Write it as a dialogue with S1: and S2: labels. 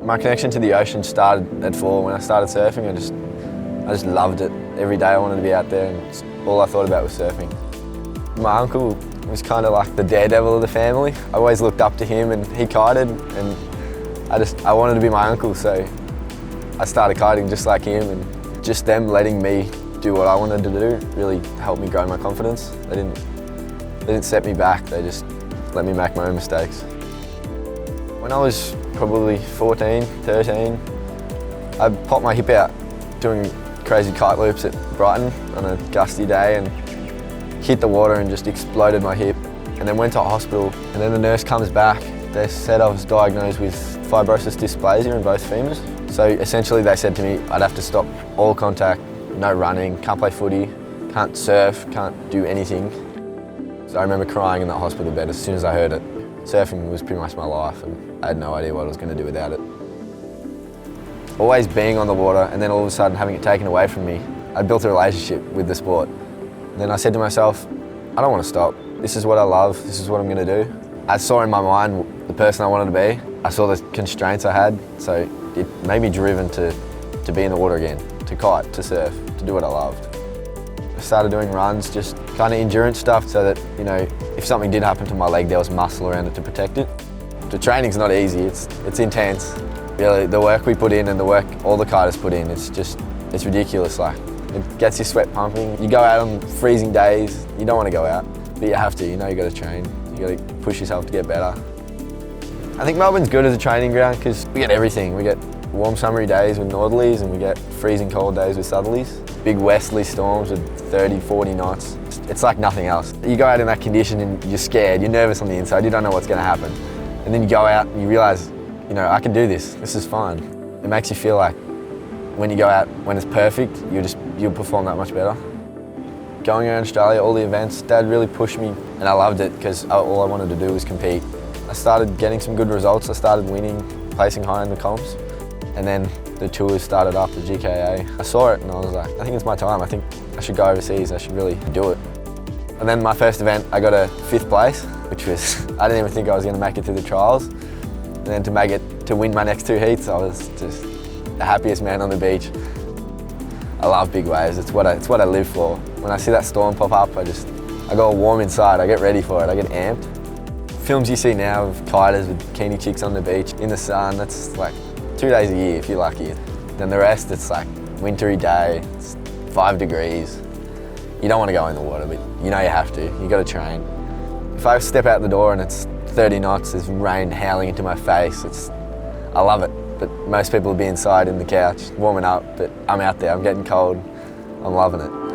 S1: My connection to the ocean started at 4 when I started surfing. I just loved it. Every day I wanted to be out there, and all I thought about was surfing. My uncle was kind of like the daredevil of the family. I always looked up to him, and he kited, and I wanted to be my uncle, so I started kiting just like him, and just them letting me do what I wanted to do really helped me grow my confidence. They didn't set me back, they just let me make my own mistakes. When I was probably 14, 13, I popped my hip out doing crazy kite loops at Brighton on a gusty day and hit the water and just exploded my hip, and then went to hospital. And then the nurse comes back, they said I was diagnosed with fibrosis dysplasia in both femurs. So essentially they said to me I'd have to stop all contact, no running, can't play footy, can't surf, can't do anything. So I remember crying in that hospital bed as soon as I heard it. Surfing was pretty much my life, and I had no idea what I was going to do without it. Always being on the water and then all of a sudden having it taken away from me, I built a relationship with the sport. And then I said to myself, I don't want to stop. This is what I love, this is what I'm going to do. I saw in my mind the person I wanted to be. I saw the constraints I had, so it made me driven to be in the water again, to kite, to surf, to do what I loved. I started doing runs, just kind of endurance stuff, so that, you know, if something did happen to my leg, there was muscle around it to protect it. The training's not easy, it's intense. Really, the work we put in and the work all the kiters put in, it's ridiculous. Like, it gets your sweat pumping. You go out on freezing days, you don't want to go out, but you have to, you know you got to train. You got to push yourself to get better. I think Melbourne's good as a training ground because we get everything. We get warm summery days with northerlies and we get freezing cold days with southerlies. Big westerly storms with 30, 40 knots. It's like nothing else. You go out in that condition and you're scared, you're nervous on the inside, you don't know what's going to happen. And then you go out and you realise, you know, I can do this, this is fun. It makes you feel like when you go out, when it's perfect, you'll perform that much better. Going around Australia, all the events, Dad really pushed me and I loved it because all I wanted to do was compete. I started getting some good results, I started winning, placing high in the comps. And then the tours started up, the GKA. I saw it and I was like, I think it's my time. I think I should go overseas, I should really do it. And then my first event, I got a 5th place, which was, I didn't even think I was gonna make it to the trials. And then to win my next 2 heats, I was just the happiest man on the beach. I love big waves, it's what I live for. When I see that storm pop up, I go all warm inside, I get ready for it, I get amped. Films you see now of kiters with bikini chicks on the beach in the sun, that's like 2 days a year if you're lucky. Then the rest, it's like wintry day, it's 5 degrees. You don't want to go in the water, but you know you have to, you got to train. If I step out the door and it's 30 knots, there's rain howling into my face, I love it. But most people will be inside in the couch, warming up, but I'm out there, I'm getting cold, I'm loving it.